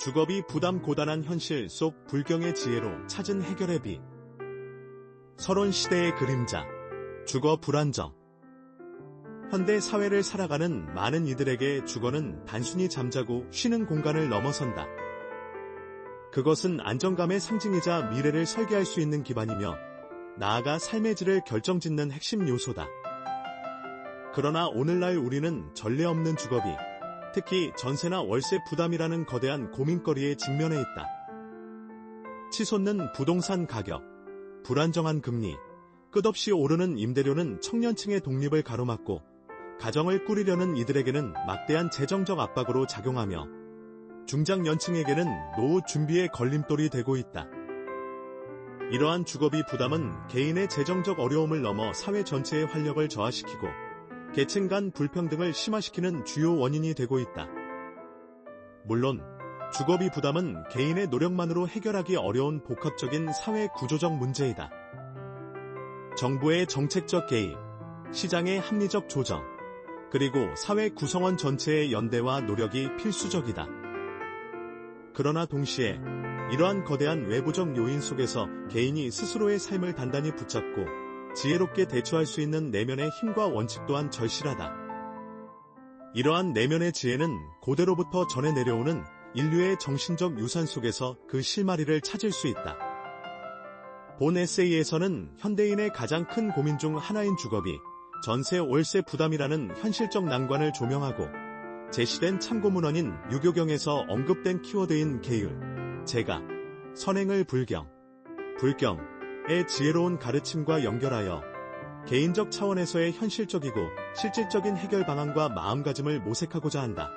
주거비 부담 고단한 현실 속 불경의 지혜로 찾은 해결의 빛. 서론 시대의 그림자. 주거 불안정. 현대 사회를 살아가는 많은 이들에게 주거는 단순히 잠자고 쉬는 공간을 넘어선다. 그것은 안정감의 상징이자 미래를 설계할 수 있는 기반이며 나아가 삶의 질을 결정짓는 핵심 요소다. 그러나 오늘날 우리는 전례 없는 주거비, 특히 전세나 월세 부담이라는 거대한 고민거리에 직면해 있다. 치솟는 부동산 가격, 불안정한 금리, 끝없이 오르는 임대료는 청년층의 독립을 가로막고 가정을 꾸리려는 이들에게는 막대한 재정적 압박으로 작용하며 중장년층에게는 노후 준비의 걸림돌이 되고 있다. 이러한 주거비 부담은 개인의 재정적 어려움을 넘어 사회 전체의 활력을 저하시키고 계층 간 불평등을 심화시키는 주요 원인이 되고 있다. 물론 주거비 부담은 개인의 노력만으로 해결하기 어려운 복합적인 사회 구조적 문제이다. 정부의 정책적 개입, 시장의 합리적 조정, 그리고 사회 구성원 전체의 연대와 노력이 필수적이다. 그러나 동시에 이러한 거대한 외부적 요인 속에서 개인이 스스로의 삶을 단단히 붙잡고 지혜롭게 대처할 수 있는 내면의 힘과 원칙 또한 절실하다. 이러한 내면의 지혜는 고대로부터 전해 내려오는 인류의 정신적 유산 속에서 그 실마리를 찾을 수 있다. 본 에세이에서는 현대인의 가장 큰 고민 중 하나인 주거비, 전세 월세 부담이라는 현실적 난관을 조명하고 제시된 참고문헌인 유교경에서 언급된 키워드인 계율, 재가, 선행을 불경의 지혜로운 가르침과 연결하여 개인적 차원에서의 현실적이고 실질적인 해결 방안과 마음가짐을 모색하고자 한다.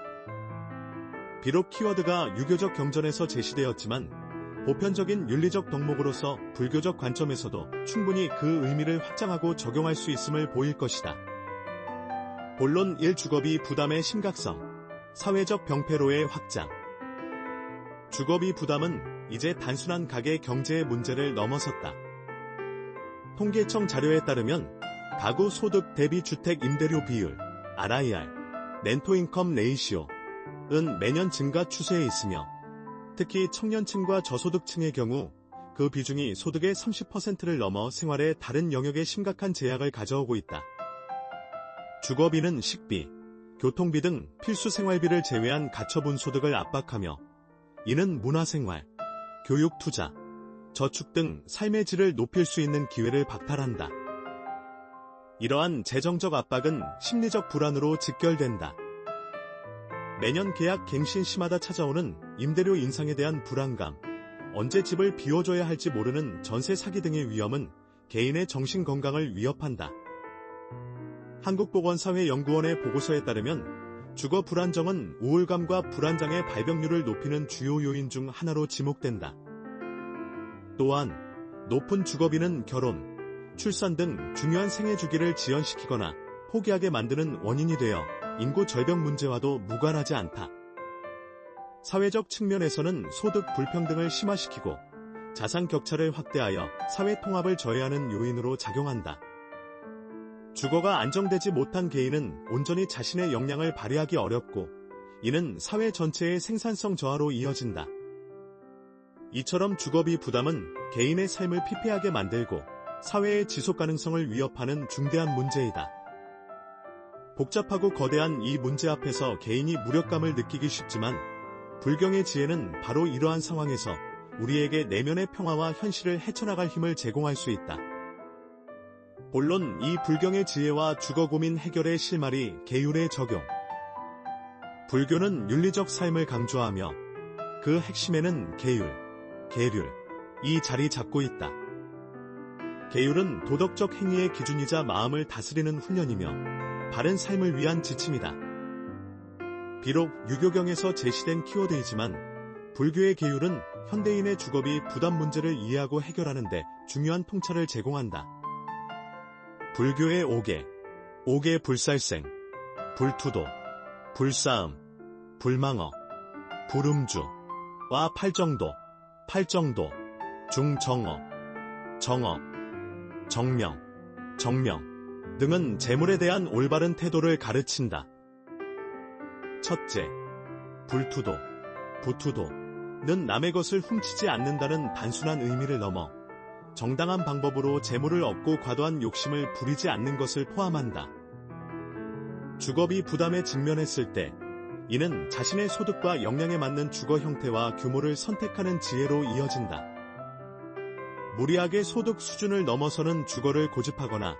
비록 키워드가 유교적 경전에서 제시되었지만 보편적인 윤리적 덕목으로서 불교적 관점에서도 충분히 그 의미를 확장하고 적용할 수 있음을 보일 것이다. 본론 1. 주거비 부담의 심각성, 사회적 병폐로의 확장. 주거비 부담은 이제 단순한 가계 경제의 문제를 넘어섰다. 통계청 자료에 따르면 가구 소득 대비 주택 임대료 비율, RIR, 렌토인컴 레이시오는 매년 증가 추세에 있으며 특히 청년층과 저소득층의 경우 그 비중이 소득의 30%를 넘어 생활의 다른 영역에 심각한 제약을 가져오고 있다. 주거비는 식비, 교통비 등 필수 생활비를 제외한 가처분 소득을 압박하며 이는 문화생활, 교육 투자, 저축 등 삶의 질을 높일 수 있는 기회를 박탈한다. 이러한 재정적 압박은 심리적 불안으로 직결된다. 매년 계약 갱신 시마다 찾아오는 임대료 인상에 대한 불안감, 언제 집을 비워줘야 할지 모르는 전세 사기 등의 위험은 개인의 정신 건강을 위협한다. 한국보건사회연구원의 보고서에 따르면 주거 불안정은 우울감과 불안장애 발병률을 높이는 주요 요인 중 하나로 지목된다. 또한 높은 주거비는 결혼, 출산 등 중요한 생애 주기를 지연시키거나 포기하게 만드는 원인이 되어 인구 절벽 문제와도 무관하지 않다. 사회적 측면에서는 소득 불평등을 심화시키고 자산 격차를 확대하여 사회 통합을 저해하는 요인으로 작용한다. 주거가 안정되지 못한 개인은 온전히 자신의 역량을 발휘하기 어렵고 이는 사회 전체의 생산성 저하로 이어진다. 이처럼 주거비 부담은 개인의 삶을 피폐하게 만들고 사회의 지속 가능성을 위협하는 중대한 문제이다. 복잡하고 거대한 이 문제 앞에서 개인이 무력감을 느끼기 쉽지만 불경의 지혜는 바로 이러한 상황에서 우리에게 내면의 평화와 현실을 헤쳐나갈 힘을 제공할 수 있다. 본론 이 불경의 지혜와 주거 고민 해결의 실마리 계율의 적용. 불교는 윤리적 삶을 강조하며 그 핵심에는 계율, 계률이 자리 잡고 있다. 계율은 도덕적 행위의 기준이자 마음을 다스리는 훈련이며 바른 삶을 위한 지침이다. 비록 유교경에서 제시된 키워드이지만 불교의 계율은 현대인의 주거비 부담 문제를 이해하고 해결하는 데 중요한 통찰을 제공한다. 불교의 5개 불살생, 불투도, 불싸움, 불망어, 불음주와 팔정도, 중정어, 정업, 정명 등은 재물에 대한 올바른 태도를 가르친다. 첫째, 불투도, 부투도, 남의 것을 훔치지 않는다는 단순한 의미를 넘어 정당한 방법으로 재물을 얻고 과도한 욕심을 부리지 않는 것을 포함한다. 주거비 부담에 직면했을 때 이는 자신의 소득과 역량에 맞는 주거 형태와 규모를 선택하는 지혜로 이어진다. 무리하게 소득 수준을 넘어서는 주거를 고집하거나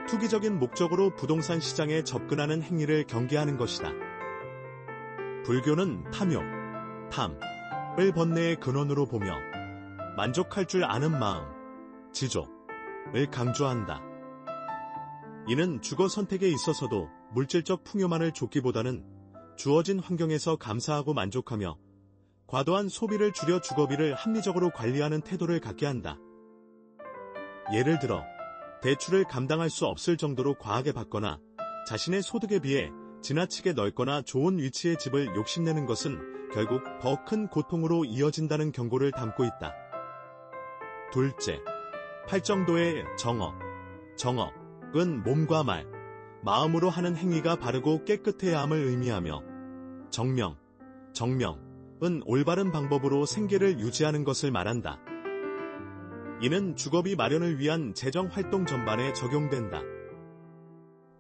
투기적인 목적으로 부동산 시장에 접근하는 행위를 경계하는 것이다. 불교는 탐욕, 탐을 번뇌의 근원으로 보며 만족할 줄 아는 마음, 지족을 강조한다. 이는 주거 선택에 있어서도 물질적 풍요만을 좇기보다는 주어진 환경에서 감사하고 만족하며 과도한 소비를 줄여 주거비를 합리적으로 관리하는 태도를 갖게 한다. 예를 들어 대출을 감당할 수 없을 정도로 과하게 받거나 자신의 소득에 비해 지나치게 넓거나 좋은 위치의 집을 욕심내는 것은 결국 더 큰 고통으로 이어진다는 경고를 담고 있다. 둘째, 팔정도의 정업. 정업은 몸과 말, 마음으로 하는 행위가 바르고 깨끗해야 함을 의미하며 정명은 올바른 방법으로 생계를 유지하는 것을 말한다. 이는 주거비 마련을 위한 재정활동 전반에 적용된다.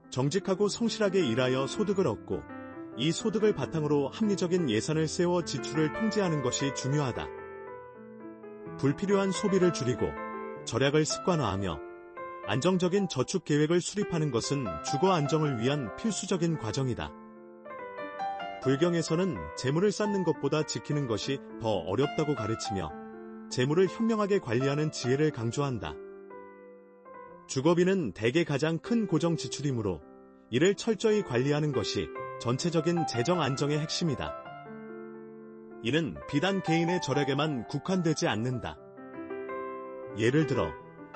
정직하고 성실하게 일하여 소득을 얻고 이 소득을 바탕으로 합리적인 예산을 세워 지출을 통제하는 것이 중요하다. 불필요한 소비를 줄이고 절약을 습관화하며 안정적인 저축 계획을 수립하는 것은 주거 안정을 위한 필수적인 과정이다. 불경에서는 재물을 쌓는 것보다 지키는 것이 더 어렵다고 가르치며 재물을 현명하게 관리하는 지혜를 강조한다. 주거비는 대개 가장 큰 고정 지출이므로 이를 철저히 관리하는 것이 전체적인 재정 안정의 핵심이다. 이는 비단 개인의 절약에만 국한되지 않는다. 예를 들어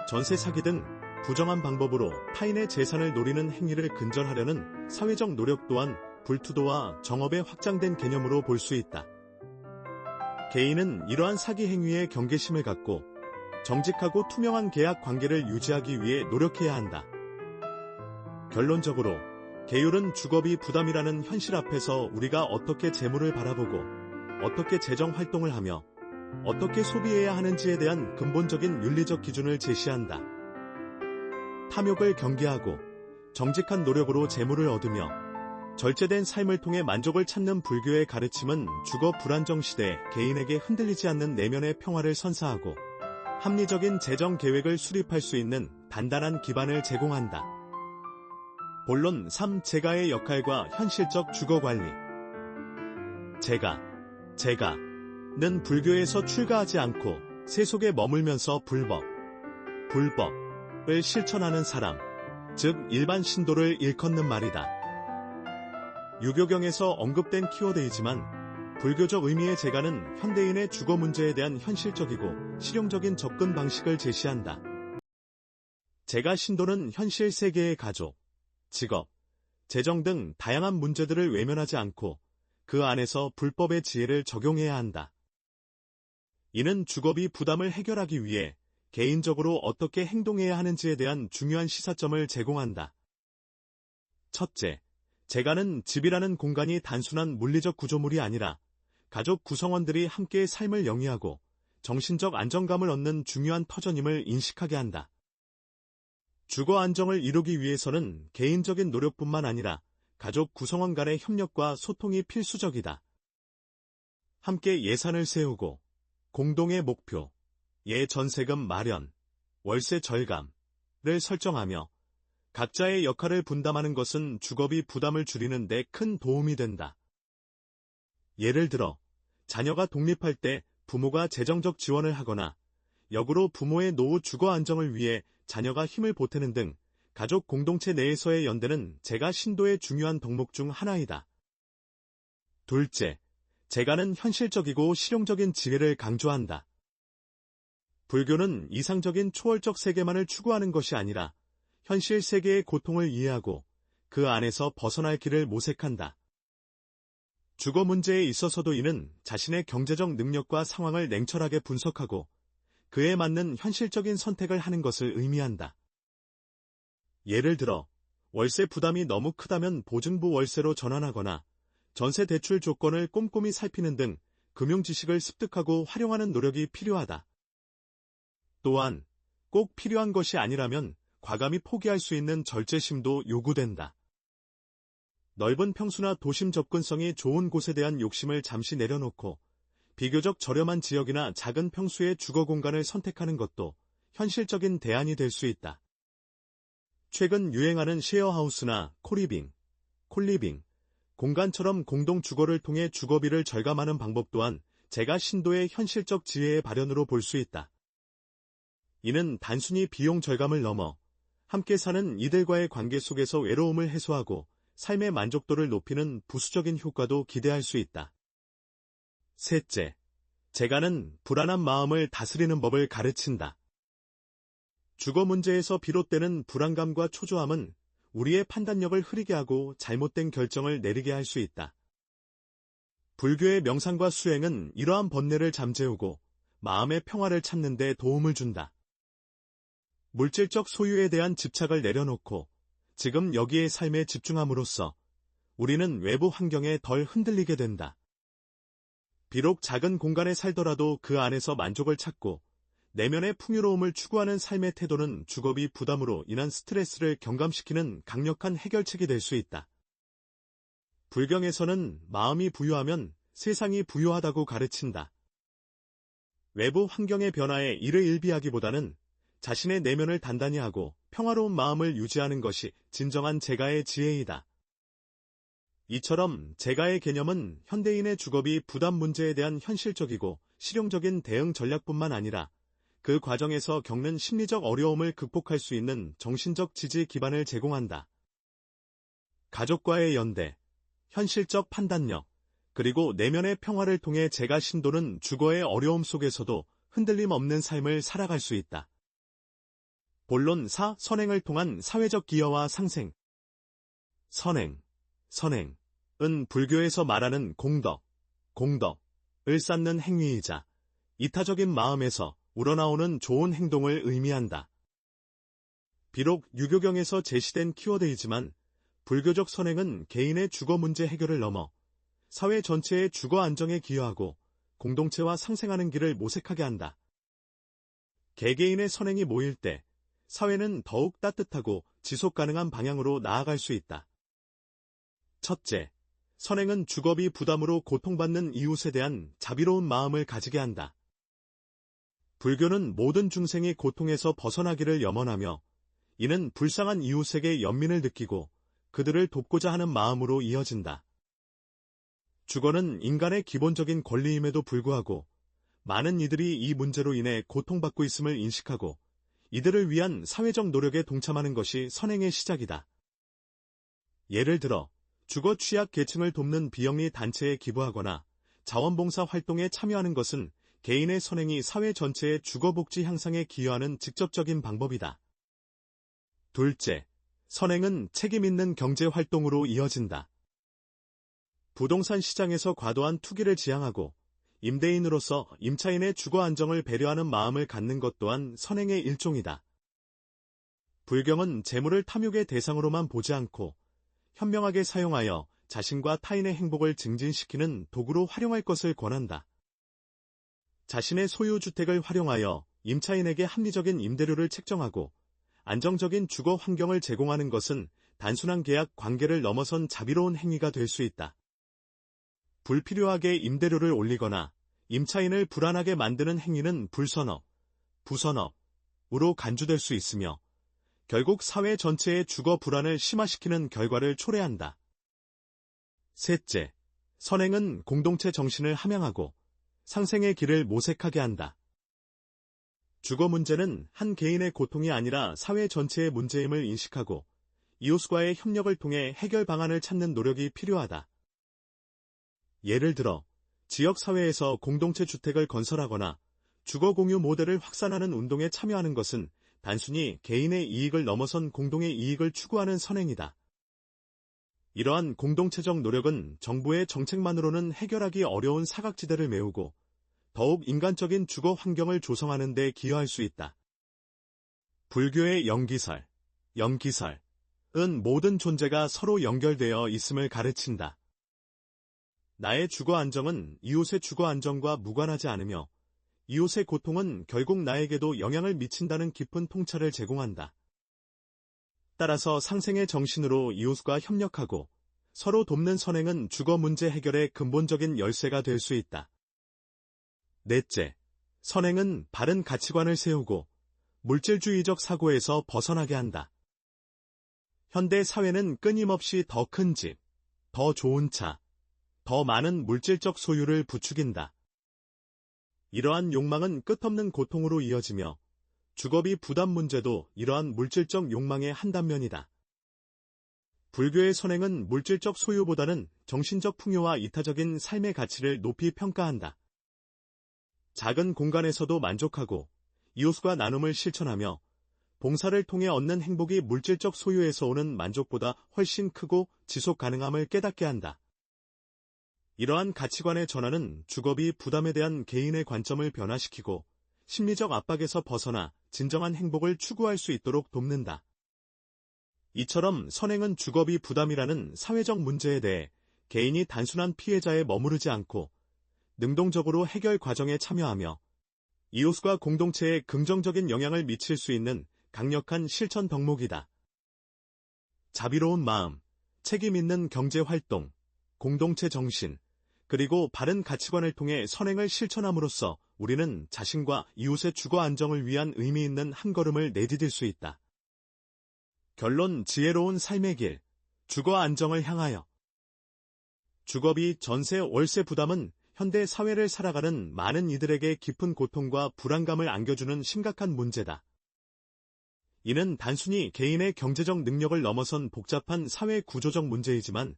전세 사기 등 부정한 방법으로 타인의 재산을 노리는 행위를 근절하려는 사회적 노력 또한 불투도와 정업의 확장된 개념으로 볼 수 있다. 개인은 이러한 사기 행위에 경계심을 갖고 정직하고 투명한 계약 관계를 유지하기 위해 노력해야 한다. 결론적으로 계율은 주거비 부담이라는 현실 앞에서 우리가 어떻게 재물을 바라보고 어떻게 재정 활동을 하며 어떻게 소비해야 하는지에 대한 근본적인 윤리적 기준을 제시한다. 탐욕을 경계하고 정직한 노력으로 재물을 얻으며 절제된 삶을 통해 만족을 찾는 불교의 가르침은 주거 불안정 시대 개인에게 흔들리지 않는 내면의 평화를 선사하고 합리적인 재정 계획을 수립할 수 있는 단단한 기반을 제공한다. 본론 3. 재가의 역할과 현실적 주거 관리. 재가는 불교에서 출가하지 않고 세속에 머물면서 불법을 실천하는 사람, 즉 일반 신도를 일컫는 말이다. 유교경에서 언급된 키워드이지만 불교적 의미의 재가는 현대인의 주거 문제에 대한 현실적이고 실용적인 접근 방식을 제시한다. 재가 신도는 현실 세계의 가족, 직업, 재정 등 다양한 문제들을 외면하지 않고 그 안에서 불법의 지혜를 적용해야 한다. 이는 주거비 부담을 해결하기 위해 개인적으로 어떻게 행동해야 하는지에 대한 중요한 시사점을 제공한다. 첫째, 재가는 집이라는 공간이 단순한 물리적 구조물이 아니라 가족 구성원들이 함께 삶을 영위하고 정신적 안정감을 얻는 중요한 터전임을 인식하게 한다. 주거 안정을 이루기 위해서는 개인적인 노력뿐만 아니라 가족 구성원 간의 협력과 소통이 필수적이다. 함께 예산을 세우고 공동의 목표, 전세금 마련, 월세 절감을 설정하며 각자의 역할을 분담하는 것은 주거비 부담을 줄이는 데 큰 도움이 된다. 예를 들어 자녀가 독립할 때 부모가 재정적 지원을 하거나 역으로 부모의 노후 주거 안정을 위해 자녀가 힘을 보태는 등 가족 공동체 내에서의 연대는 재가 신도의 중요한 덕목 중 하나이다. 둘째, 재가는 현실적이고 실용적인 지혜를 강조한다. 불교는 이상적인 초월적 세계만을 추구하는 것이 아니라 현실 세계의 고통을 이해하고 그 안에서 벗어날 길을 모색한다. 주거 문제에 있어서도 이는 자신의 경제적 능력과 상황을 냉철하게 분석하고 그에 맞는 현실적인 선택을 하는 것을 의미한다. 예를 들어 월세 부담이 너무 크다면 보증부 월세로 전환하거나 전세 대출 조건을 꼼꼼히 살피는 등 금융 지식을 습득하고 활용하는 노력이 필요하다. 또한 꼭 필요한 것이 아니라면 과감히 포기할 수 있는 절제심도 요구된다. 넓은 평수나 도심 접근성이 좋은 곳에 대한 욕심을 잠시 내려놓고 비교적 저렴한 지역이나 작은 평수의 주거 공간을 선택하는 것도 현실적인 대안이 될 수 있다. 최근 유행하는 쉐어하우스나 코리빙, 콜리빙, 공간처럼 공동 주거를 통해 주거비를 절감하는 방법 또한 재가 신도의 현실적 지혜의 발현으로 볼 수 있다. 이는 단순히 비용 절감을 넘어 함께 사는 이들과의 관계 속에서 외로움을 해소하고 삶의 만족도를 높이는 부수적인 효과도 기대할 수 있다. 셋째, 재가는 불안한 마음을 다스리는 법을 가르친다. 주거 문제에서 비롯되는 불안감과 초조함은 우리의 판단력을 흐리게 하고 잘못된 결정을 내리게 할 수 있다. 불교의 명상과 수행은 이러한 번뇌를 잠재우고 마음의 평화를 찾는 데 도움을 준다. 물질적 소유에 대한 집착을 내려놓고 지금 여기의 삶에 집중함으로써 우리는 외부 환경에 덜 흔들리게 된다. 비록 작은 공간에 살더라도 그 안에서 만족을 찾고 내면의 풍요로움을 추구하는 삶의 태도는 주거비 부담으로 인한 스트레스를 경감시키는 강력한 해결책이 될 수 있다. 불경에서는 마음이 부유하면 세상이 부유하다고 가르친다. 외부 환경의 변화에 이를 일비하기보다는 자신의 내면을 단단히 하고 평화로운 마음을 유지하는 것이 진정한 재가의 지혜이다. 이처럼 재가의 개념은 현대인의 주거비 부담 문제에 대한 현실적이고 실용적인 대응 전략뿐만 아니라 그 과정에서 겪는 심리적 어려움을 극복할 수 있는 정신적 지지 기반을 제공한다. 가족과의 연대, 현실적 판단력, 그리고 내면의 평화를 통해 재가 신도는 주거의 어려움 속에서도 흔들림 없는 삶을 살아갈 수 있다. 본론 4. 선행을 통한 사회적 기여와 상생. 선행은 불교에서 말하는 공덕을 쌓는 행위이자 이타적인 마음에서 우러나오는 좋은 행동을 의미한다. 비록 유교경에서 제시된 키워드이지만 불교적 선행은 개인의 주거 문제 해결을 넘어 사회 전체의 주거 안정에 기여하고 공동체와 상생하는 길을 모색하게 한다. 개개인의 선행이 모일 때 사회는 더욱 따뜻하고 지속 가능한 방향으로 나아갈 수 있다. 첫째, 선행은 주거비 부담으로 고통받는 이웃에 대한 자비로운 마음을 가지게 한다. 불교는 모든 중생이 고통에서 벗어나기를 염원하며 이는 불쌍한 이웃에게 연민을 느끼고 그들을 돕고자 하는 마음으로 이어진다. 주거는 인간의 기본적인 권리임에도 불구하고 많은 이들이 이 문제로 인해 고통받고 있음을 인식하고 이들을 위한 사회적 노력에 동참하는 것이 선행의 시작이다. 예를 들어 주거 취약 계층을 돕는 비영리 단체에 기부하거나 자원봉사 활동에 참여하는 것은 개인의 선행이 사회 전체의 주거복지 향상에 기여하는 직접적인 방법이다. 둘째, 선행은 책임 있는 경제활동으로 이어진다. 부동산 시장에서 과도한 투기를 지양하고 임대인으로서 임차인의 주거 안정을 배려하는 마음을 갖는 것 또한 선행의 일종이다. 불경은 재물을 탐욕의 대상으로만 보지 않고 현명하게 사용하여 자신과 타인의 행복을 증진시키는 도구로 활용할 것을 권한다. 자신의 소유주택을 활용하여 임차인에게 합리적인 임대료를 책정하고 안정적인 주거 환경을 제공하는 것은 단순한 계약 관계를 넘어선 자비로운 행위가 될 수 있다. 불필요하게 임대료를 올리거나 임차인을 불안하게 만드는 행위는 불선업, 부선업으로 간주될 수 있으며 결국 사회 전체의 주거 불안을 심화시키는 결과를 초래한다. 셋째, 선행은 공동체 정신을 함양하고 상생의 길을 모색하게 한다. 주거 문제는 한 개인의 고통이 아니라 사회 전체의 문제임을 인식하고 이웃과의 협력을 통해 해결 방안을 찾는 노력이 필요하다. 예를 들어 지역사회에서 공동체 주택을 건설하거나 주거 공유 모델을 확산하는 운동에 참여하는 것은 단순히 개인의 이익을 넘어선 공동의 이익을 추구하는 선행이다. 이러한 공동체적 노력은 정부의 정책만으로는 해결하기 어려운 사각지대를 메우고 더욱 인간적인 주거 환경을 조성하는 데 기여할 수 있다. 불교의 연기설은 모든 존재가 서로 연결되어 있음을 가르친다. 나의 주거 안정은 이웃의 주거 안정과 무관하지 않으며 이웃의 고통은 결국 나에게도 영향을 미친다는 깊은 통찰을 제공한다. 따라서 상생의 정신으로 이웃과 협력하고 서로 돕는 선행은 주거 문제 해결의 근본적인 열쇠가 될 수 있다. 넷째, 선행은 바른 가치관을 세우고 물질주의적 사고에서 벗어나게 한다. 현대 사회는 끊임없이 더 큰 집, 더 좋은 차, 더 많은 물질적 소유를 부추긴다. 이러한 욕망은 끝없는 고통으로 이어지며 주거비 부담 문제도 이러한 물질적 욕망의 한 단면이다. 불교의 선행은 물질적 소유보다는 정신적 풍요와 이타적인 삶의 가치를 높이 평가한다. 작은 공간에서도 만족하고 이웃과 나눔을 실천하며 봉사를 통해 얻는 행복이 물질적 소유에서 오는 만족보다 훨씬 크고 지속 가능함을 깨닫게 한다. 이러한 가치관의 전환은 주거비 부담에 대한 개인의 관점을 변화시키고 심리적 압박에서 벗어나 진정한 행복을 추구할 수 있도록 돕는다. 이처럼 선행은 주거비 부담이라는 사회적 문제에 대해 개인이 단순한 피해자에 머무르지 않고 능동적으로 해결 과정에 참여하며 이웃과 공동체에 긍정적인 영향을 미칠 수 있는 강력한 실천 덕목이다. 자비로운 마음, 책임 있는 경제활동, 공동체 정신, 그리고 바른 가치관을 통해 선행을 실천함으로써 우리는 자신과 이웃의 주거 안정을 위한 의미 있는 한 걸음을 내디딜 수 있다. 결론, 지혜로운 삶의 길, 주거 안정을 향하여. 주거비, 전세, 월세 부담은 현대 사회를 살아가는 많은 이들에게 깊은 고통과 불안감을 안겨주는 심각한 문제다. 이는 단순히 개인의 경제적 능력을 넘어선 복잡한 사회 구조적 문제이지만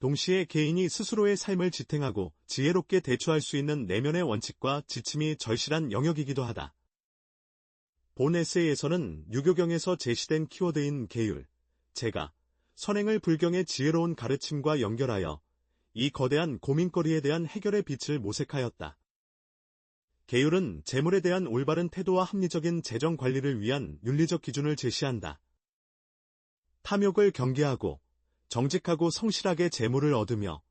동시에 개인이 스스로의 삶을 지탱하고 지혜롭게 대처할 수 있는 내면의 원칙과 지침이 절실한 영역이기도 하다. 본 에세이에서는 유교경에서 제시된 키워드인 계율, 재가, 선행을 불경의 지혜로운 가르침과 연결하여 이 거대한 고민거리에 대한 해결의 빛을 모색하였다. 계율은 재물에 대한 올바른 태도와 합리적인 재정 관리를 위한 윤리적 기준을 제시한다. 탐욕을 경계하고 정직하고 성실하게 재물을 얻으며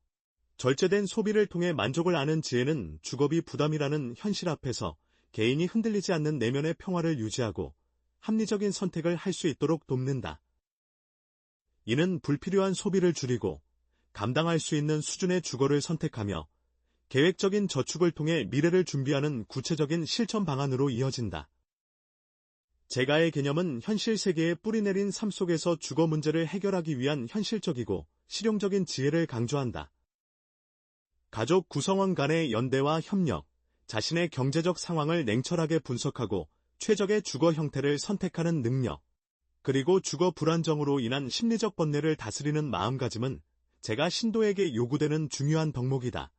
절제된 소비를 통해 만족을 아는 지혜는 주거비 부담이라는 현실 앞에서 개인이 흔들리지 않는 내면의 평화를 유지하고 합리적인 선택을 할 수 있도록 돕는다. 이는 불필요한 소비를 줄이고 감당할 수 있는 수준의 주거를 선택하며 계획적인 저축을 통해 미래를 준비하는 구체적인 실천 방안으로 이어진다. 재가의 개념은 현실 세계에 뿌리내린 삶 속에서 주거 문제를 해결하기 위한 현실적이고 실용적인 지혜를 강조한다. 가족 구성원 간의 연대와 협력, 자신의 경제적 상황을 냉철하게 분석하고 최적의 주거 형태를 선택하는 능력, 그리고 주거 불안정으로 인한 심리적 번뇌를 다스리는 마음가짐은 재가 신도에게 요구되는 중요한 덕목이다.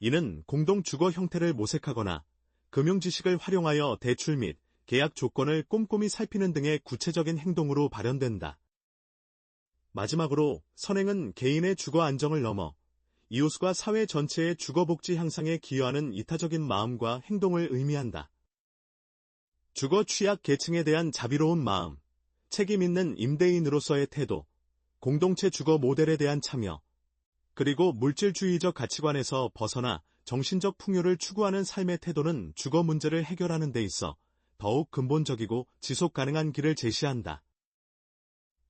이는 공동 주거 형태를 모색하거나 금융 지식을 활용하여 대출 및 계약 조건을 꼼꼼히 살피는 등의 구체적인 행동으로 발현된다. 마지막으로 선행은 개인의 주거 안정을 넘어 이웃과 사회 전체의 주거 복지 향상에 기여하는 이타적인 마음과 행동을 의미한다. 주거 취약 계층에 대한 자비로운 마음, 책임 있는 임대인으로서의 태도, 공동체 주거 모델에 대한 참여, 그리고 물질주의적 가치관에서 벗어나 정신적 풍요를 추구하는 삶의 태도는 주거 문제를 해결하는 데 있어 더욱 근본적이고 지속 가능한 길을 제시한다.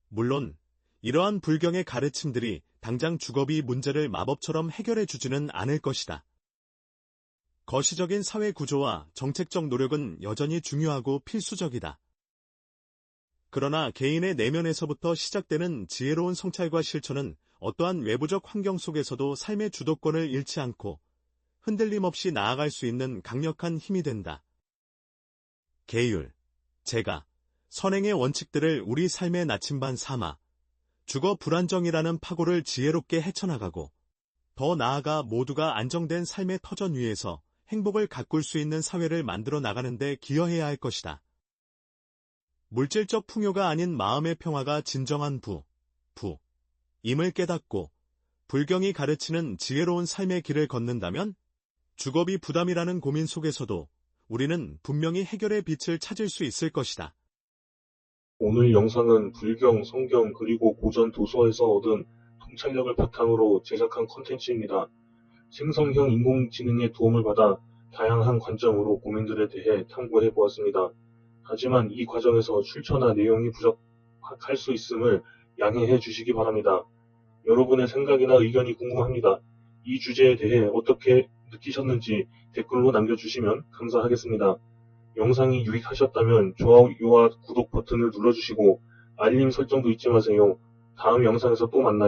물론 이러한 불경의 가르침들이 당장 주거비 문제를 마법처럼 해결해 주지는 않을 것이다. 거시적인 사회 구조와 정책적 노력은 여전히 중요하고 필수적이다. 그러나 개인의 내면에서부터 시작되는 지혜로운 성찰과 실천은 어떠한 외부적 환경 속에서도 삶의 주도권을 잃지 않고 흔들림 없이 나아갈 수 있는 강력한 힘이 된다. 계율, 재가, 선행의 원칙들을 우리 삶의 나침반 삼아 주거 불안정이라는 파고를 지혜롭게 헤쳐나가고 더 나아가 모두가 안정된 삶의 터전 위에서 행복을 가꿀 수 있는 사회를 만들어 나가는 데 기여해야 할 것이다. 물질적 풍요가 아닌 마음의 평화가 진정한 임을 깨닫고 불경이 가르치는 지혜로운 삶의 길을 걷는다면 주거비 부담이라는 고민 속에서도 우리는 분명히 해결의 빛을 찾을 수 있을 것이다. 오늘 영상은 불경, 성경 그리고 고전 도서에서 얻은 통찰력을 바탕으로 제작한 콘텐츠입니다. 생성형 인공지능의 도움을 받아 다양한 관점으로 고민들에 대해 탐구해 보았습니다. 하지만 이 과정에서 출처나 내용이 부족할 수 있음을 양해해 주시기 바랍니다. 여러분의 생각이나 의견이 궁금합니다. 이 주제에 대해 어떻게 느끼셨는지 댓글로 남겨주시면 감사하겠습니다. 영상이 유익하셨다면 좋아요와 구독 버튼을 눌러주시고 알림 설정도 잊지 마세요. 다음 영상에서 또 만나요.